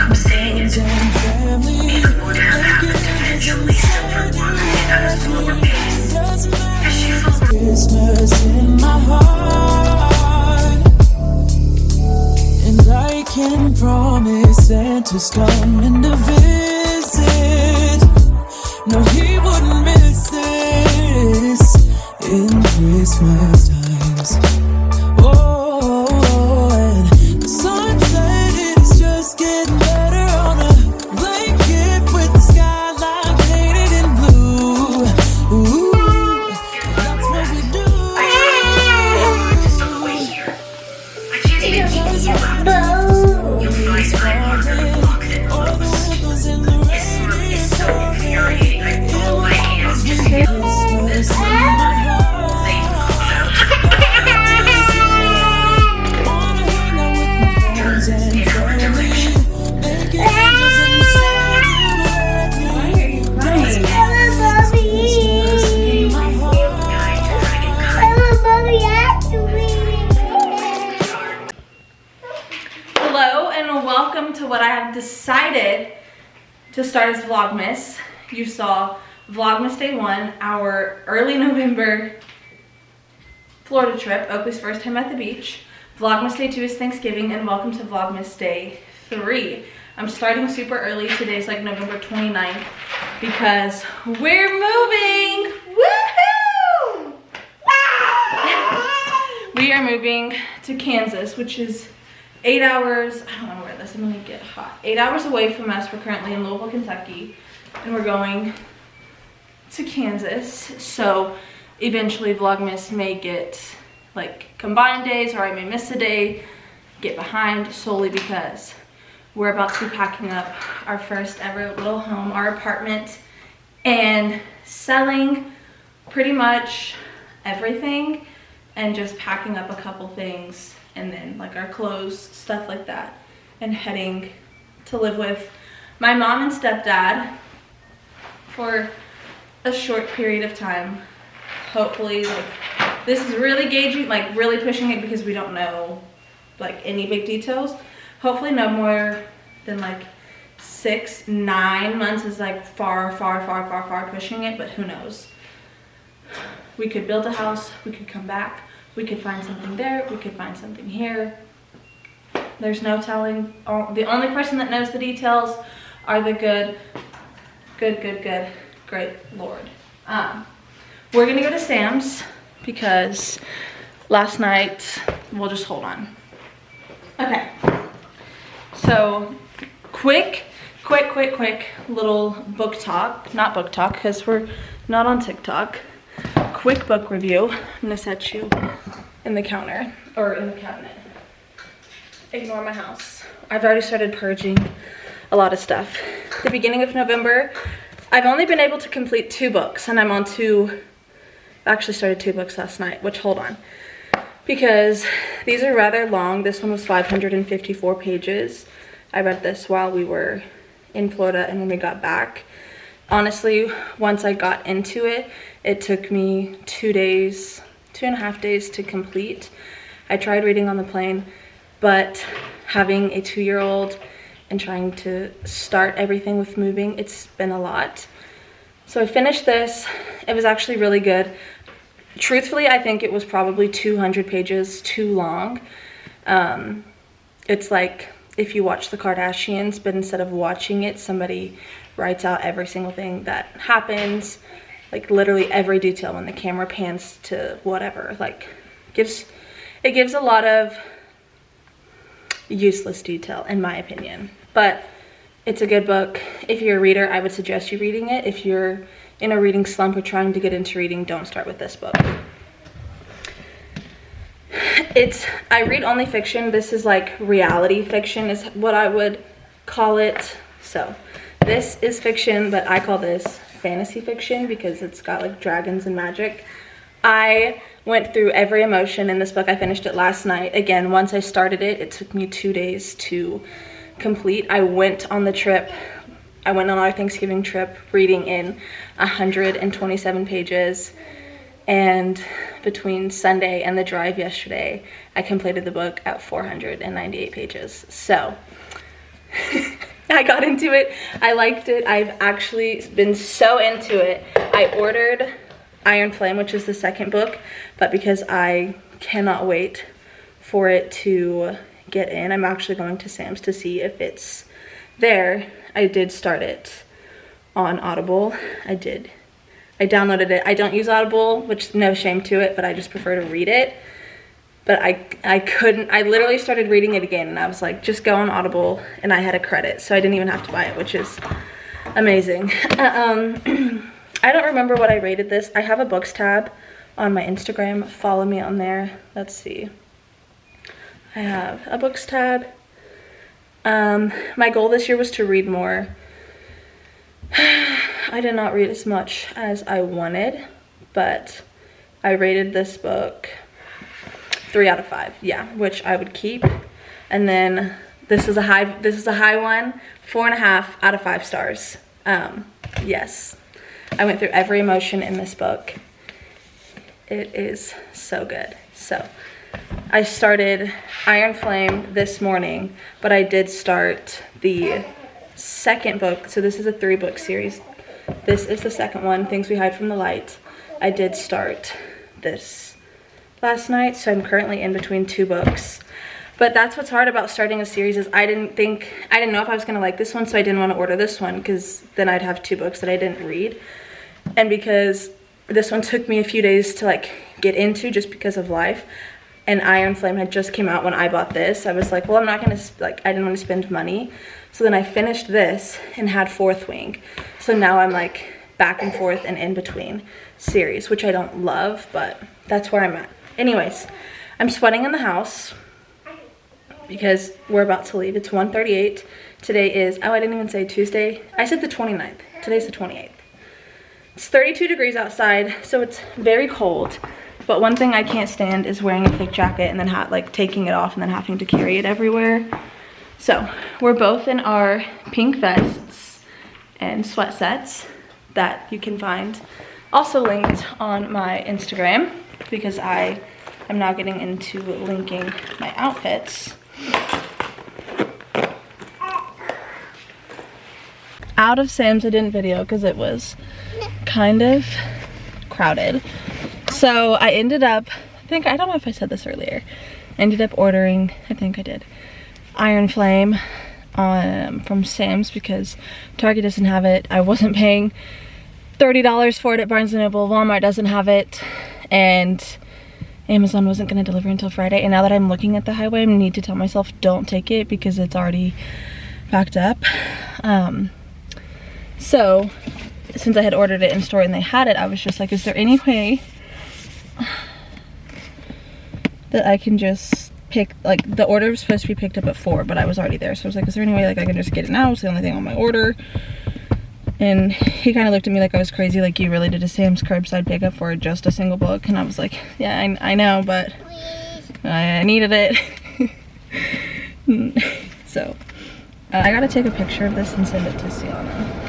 I'm staying in family. What happened eventually still for work and at a slower pace. Cause she's a Christmas in my heart, and I can promise Santa's coming to visit. No, he wouldn't miss this in Christmas times. Oh, and the sunset is just getting better on a blanket with the skyline painted in blue. Ooh, that's what we do. just on the way here. I can't even keep you out. You'll find I'm harder to block than most. It's so infuriating. I pull my hands to see this. They call out. Turn in our direction. Hello and welcome to what I have decided to start as Vlogmas. You saw Vlogmas Day 1, our early November Florida trip, Oakley's first time at the beach. Vlogmas Day 2 is Thanksgiving, and welcome to Vlogmas Day 3. I'm starting super early. Today's like November 29th because we're moving! Woohoo! We are moving to Kansas, which is 8 hours, I don't want to wear this, I'm gonna get hot. 8 hours away from us. We're currently in Louisville, Kentucky, and we're going to Kansas. So eventually Vlogmas may get like combined days, or I may miss a day, get behind, solely because we're about to be packing up our first ever little home, our apartment, and selling pretty much everything and just packing up a couple things, and then like our clothes, stuff like that, and heading to live with my mom and stepdad for a short period of time. Hopefully, like, this is really gauging, like really pushing it because we don't know like any big details. Hopefully no more than like 6-9 months is like far pushing it, but who knows. We could build a house, we could come back, we could find something there, we could find something here. There's no telling. The only person that knows the details are the great Lord. We're gonna go to Sam's because last night, we'll just hold on. Okay, so quick little book talk, not book talk because we're not on TikTok. Quick book review. I'm gonna set you in the counter, or in the cabinet. Ignore my house. I've already started purging a lot of stuff. The beginning of November, I've only been able to complete 2 books, and I'm on 2, actually started 2 books last night, which, hold on, because these are rather long. This one was 554 pages. I read this while we were in Florida and when we got back. Honestly, once I got into it, it took me 2 days, 2.5 days to complete. I tried reading on the plane, but having a 2-year-old and trying to start everything with moving, it's been a lot. So I finished this. It was actually really good. Truthfully, I think it was probably 200 pages too long. It's like if you watch the Kardashians, but instead of watching it, somebody writes out every single thing that happens, like literally every detail when the camera pans to whatever. Like, it gives a lot of useless detail, in my opinion. But it's a good book. If you're a reader, I would suggest you reading it. If you're in a reading slump or trying to get into reading, don't start with this book. I read only fiction. This is like reality fiction is what I would call it. So this is fiction, but I call this fantasy fiction because it's got like dragons and magic. I went through every emotion in this book. I finished it last night. Again, once I started it, it took me 2 days to complete. I went on our Thanksgiving trip reading in 127 pages, and between Sunday and the drive yesterday, I completed the book at 498 pages. So I got into it. I liked it. I've actually been so into it. I ordered Iron Flame, which is the second book, but because I cannot wait for it to get in, I'm actually going to Sam's to see if it's there. I did start it on Audible. I downloaded it. I don't use Audible, which no shame to it, but I just prefer to read it. But I couldn't, I literally started reading it again and I was like, just go on Audible, and I had a credit, so I didn't even have to buy it, which is amazing. I don't remember what I rated this. I have a books tab on my Instagram. Follow me on there. Let's see. I have a books tab. My goal this year was to read more. I did not read as much as I wanted, but I rated this book 3 out of 5, yeah, which I would keep. And then this is a high one, 4.5 out of 5 stars. Yes, I went through every emotion in this book. It is so good. So I started Iron Flame this morning, but I did start the second book. So this is a 3-book series. This is the second one, Things We Hide from the Light. I did start this last night, so I'm currently in between 2 books. But that's what's hard about starting a series, is I didn't know if I was gonna like this one, so I didn't want to order this one because then I'd have 2 books that I didn't read. And because this one took me a few days to like get into just because of life, and Iron Flame had just came out when I bought this, I was like, well, I'm not gonna, like, I didn't want to spend money. So then I finished this and had Fourth Wing. So now I'm like back and forth and in between series, which I don't love, but that's where I'm at. Anyways, I'm sweating in the house because we're about to leave. It's 1:38. Today is, oh, I didn't even say Tuesday. I said the 29th. Today's the 28th. It's 32 degrees outside, so it's very cold. But one thing I can't stand is wearing a thick jacket and then like taking it off and then having to carry it everywhere. So we're both in our pink vests and sweat sets that you can find also linked on my Instagram, because I am now getting into linking my outfits. Out of Sam's, I didn't video because it was kind of crowded. So I ended up, I don't know if I said this earlier, I ended up ordering, I think I did, Iron Flame from Sam's because Target doesn't have it. I wasn't paying $30 for it at Barnes & Noble. Walmart doesn't have it, and Amazon wasn't going to deliver until Friday. And now that I'm looking at the highway, I need to tell myself don't take it because it's already packed up. So since I had ordered it in store and they had it, I was just like, is there any way that I can just pick, like, the order was supposed to be picked up at 4, but I was already there. So I was like, is there any way like I can just get it now? It's the only thing on my order. And he kind of looked at me like I was crazy, like, you really did a Sam's curbside pickup for just a single book? And I was like, yeah, I know, but I needed it. So I gotta take a picture of this and send it to Sienna.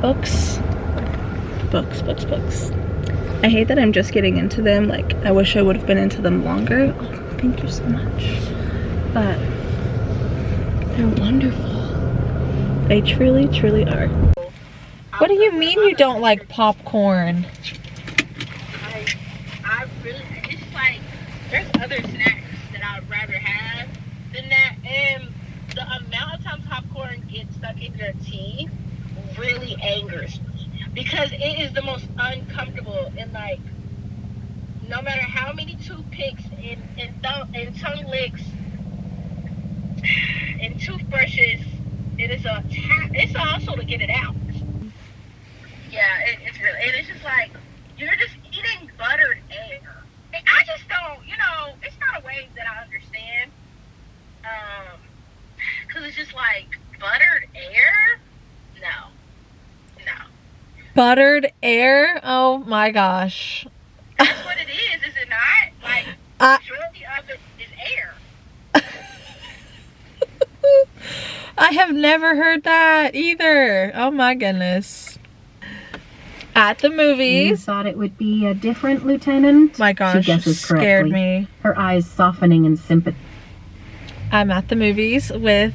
Books. I hate that I'm just getting into them. Like, I wish I would have been into them longer. Oh, thank you so much. But they're wonderful. They truly, truly are. What do you mean you don't like popcorn? I really, it's like, there's other snacks that I'd rather have than that. And the amount of times popcorn gets stuck in your teeth really angers me. Because it is the most uncomfortable, and like, no matter how many toothpicks and tongue licks and toothbrushes, it's a hustle to get it out. Yeah, it's really, and it's just like, you're just eating buttered air. And I just don't, it's not a way that I understand. Because it's just like, buttered air? No. Buttered air? Oh my gosh. That's what it is it not? Like, majority of it is air. I have never heard that either. Oh my goodness. At the You movies. thought it would be a different lieutenant? My gosh, She guesses scared correctly. me. Her eyes softening in sympathy. I'm at the movies with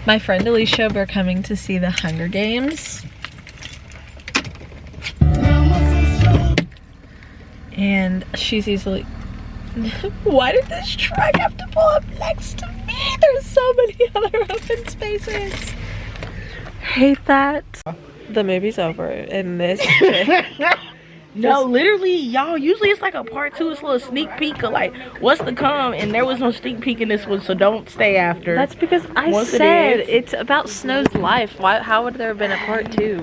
my friend Alicia. We're coming to see the Hunger Games. And she's easily... Why did this truck have to pull up next to me? There's so many other open spaces. Hate that. The movie's over and this chick No, literally, y'all, usually it's like a part 2, it's a little sneak peek of like what's to come, and there was no sneak peek in this one, so don't stay after. That's because I Once it said is. it's about Snow's life. Why? How would there have been a part 2?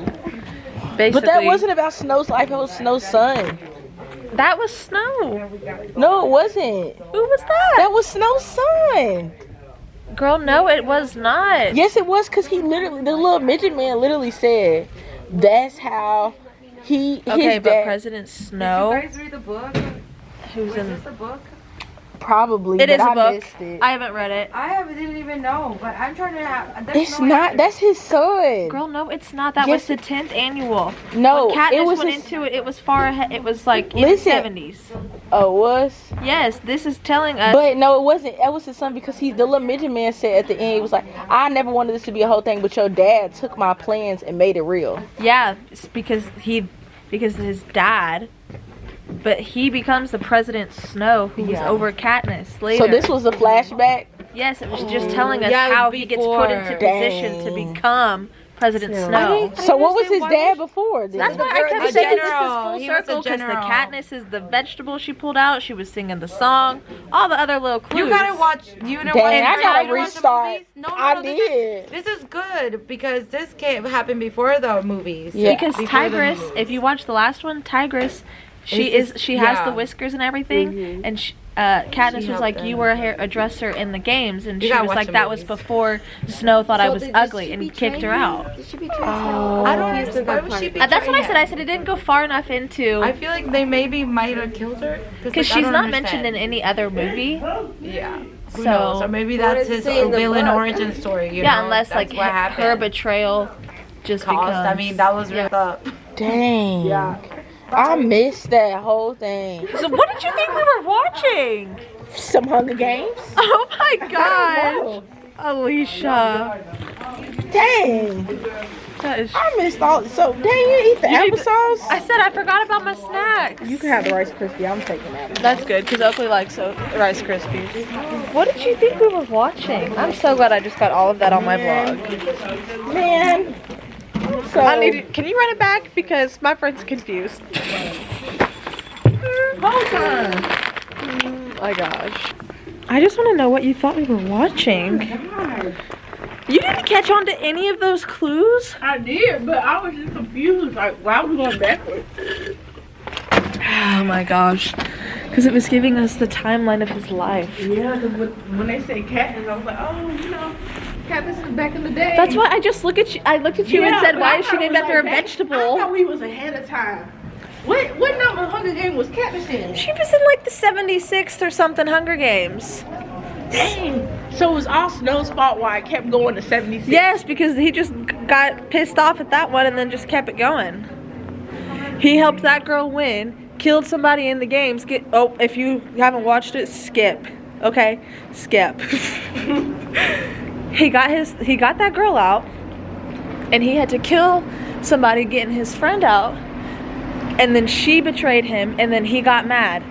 Basically, But that wasn't about Snow's life, it was Snow's son. That was Snow. No, it wasn't. Who was that? That was Snow's son. Girl, no, it was not. Yes, it was, because he literally, the little midget man literally said, that's how he, Okay, his but dad, President Snow, Did you guys read the book? who's Was in... this a book? probably, It but is a I book. missed it. I haven't read it. Didn't even know, but I'm trying to have. It's not, that's his son. Girl, no, it's not. That Yes, was the 10th annual. No, When Katniss it was went his, into it, it was far ahead. It was like in Listen. the 70s. oh, it was? Yes, this is telling us. But no, it wasn't. That was his son, because the little midget man said at the end, he was like, I never wanted this to be a whole thing, but your dad took my plans and made it real. Yeah, it's because his dad, but he becomes the President Snow who was Yeah. over Katniss later. So this was a flashback? Yes, it was just telling us Yeah, it was how he gets put into before. position to Dang. become President Snow. So what was his dad before then? That's why I kept A saying this is general. full He was a circle, because the general. Katniss is the vegetable she pulled out. She was singing the song, all the other little clues. You gotta watch. You didn't Dang, watch. I you gotta didn't watch the restart. movies? No, I this did. This is good because this came happened before the movies. Yeah. Because Before the Tigress, movies. if you watch the last one, Tigress, she It's- has the yeah. whiskers and everything, and Katniss was helped like, them. you were a dresser in the games, and You she gotta was watch like, the that was movies. before Snow thought I was ugly and kicked her out. I don't understand. Why would she be? That's what I said. trying I said it didn't go far enough into, I feel like they maybe might have killed her because she's not mentioned in any other movie. Yeah. Who So- knows? Or maybe that's his villain origin story. You Yeah, know? unless That's like what happened. her betrayal just caused. becomes. I mean, that was ripped up. Dang. Yeah. I missed that whole thing. So what did you think we were watching? Some Hunger Games? Oh my gosh, Oh, Alicia, dang. that is. I missed all. So, dang, you eat the You need to- applesauce? I said I forgot about my snacks. You can have the Rice Krispie. I'm taking that. That's good, because Oakley likes Rice Krispies. What did you think we were watching? I'm so glad I just got all of that on my vlog. Man. So, Can you run it back? Because my friend's confused. whole time. Oh my gosh. I just want to know what you thought we were watching. You didn't catch on to any of those clues? I did, but I was just confused. Like, why was we going backwards? Oh my gosh. Because it was giving us the timeline of his life. Yeah, because when they say Katniss, I was like, oh, you know, Katniss is back in the day. That's why I just looked at you. I looked at you and said, but "Why I is she thought named it was after a like back- I vegetable?" thought we was ahead of time. What number Hunger Game was Katniss in? She was in like the 76th or something Hunger Games. Dang. So it was all Snow's fault why I kept going to 76. Yes, because he just got pissed off at that one and then just kept it going. He helped that girl win, killed somebody in the games. If you haven't watched it, skip. Okay, skip. He got that girl out, and he had to kill somebody getting his friend out, and then she betrayed him, and then he got mad.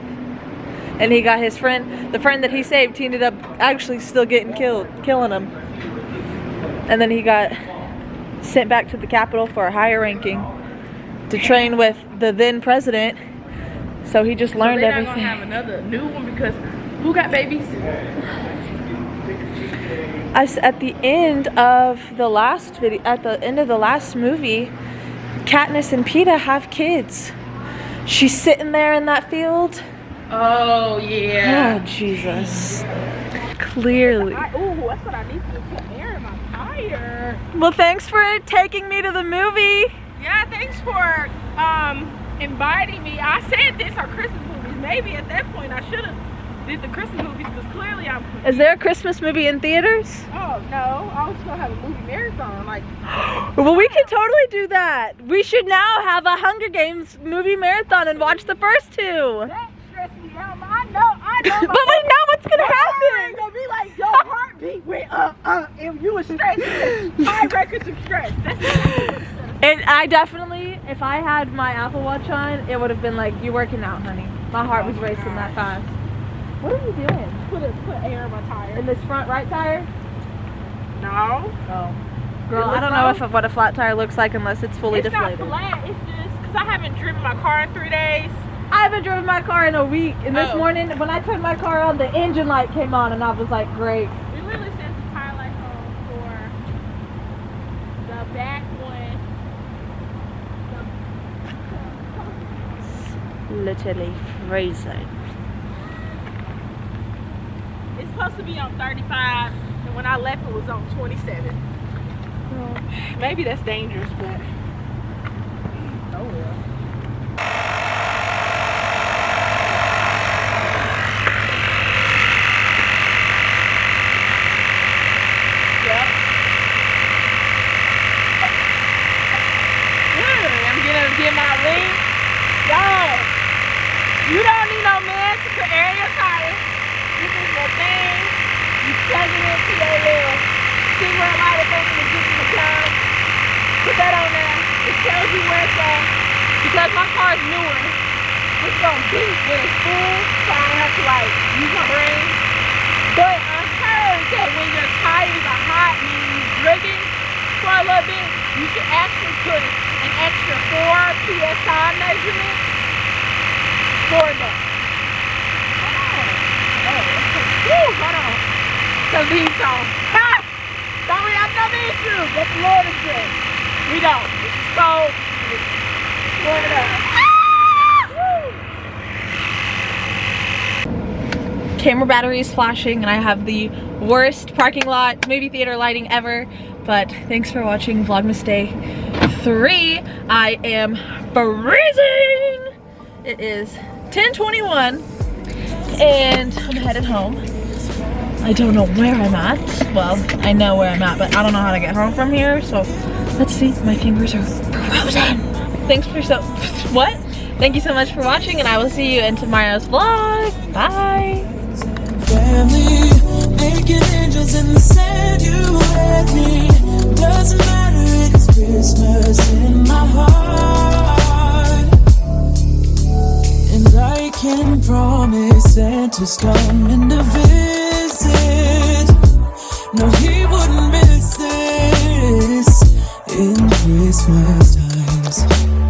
And he got his friend, the friend that he saved, he ended up actually still getting killing him. And then he got sent back to the Capitol for a higher ranking to train with the then president. So he just learned they're not everything. gonna have another new one because who got babies? At the end of the last video, at the end of the last movie, Katniss and Peeta have kids. She's sitting there in that field. Oh yeah. Oh Jesus! Clearly. Oh, that's what I need to put air in my tire. Well, thanks for taking me to the movie. Yeah, thanks for inviting me. I said this are Christmas movies. Maybe at that point I should have did the Christmas movies because clearly I'm. Is there a Christmas movie in theaters? Oh no, I was gonna have a movie marathon. Like, Well, we can totally do that. We should now have a Hunger Games movie marathon and watch the first two. that stressed me out. I know. But we know what's gonna happen. Gonna be like your heartbeat went and you were stressed. High records of stress. And I definitely, if I had my Apple Watch on, it would have been like, you working out, honey. My heart was racing that fast. What are you doing? Put air in my tire. In this front right tire? No. Oh. Girl, I don't know what a flat tire looks like unless it's fully It's deflated. not flat. It's just because I haven't driven my car in 3 days. I haven't driven my car in a week. And this Oh. morning, when I turned my car on, the engine light came on and I was like, great. We literally set the tire lights on for the back one. Literally freezing. It's supposed to be on 35, and when I left, it was on 27. Maybe that's dangerous, but oh well. Yep. I'm gonna get my link. Y'all, you don't need no man to put air in your tire. This is the thing. You plug it into your little cigarette lighter thing and get in the car. Put that on there. It tells you where it's at. Because my car is newer, it's gonna beep when it's full, so I don't have to like use my brain. But I heard that when your tires are hot, meaning you're drinking for a little bit, you should actually put an extra 4 PSI measurement for them. Hold on. Cause these songs. Ha! Don't we have no issues? Let the Lord is good. We don't. This is cold. Warm it up. Camera battery is flashing and I have the worst parking lot movie theater lighting ever. But thanks for watching Vlogmas Day 3. I am freezing. It is 10:21 and I'm headed home. I don't know where I'm at. Well, I know where I'm at, but I don't know how to get home from here. So let's see. My fingers are frozen. Thanks for what? Thank you so much for watching, and I will see you in tomorrow's vlog. Bye. Family, making angels in the sand, you had me. Doesn't matter, it's Christmas in my heart. And I can promise Santa's coming to visit.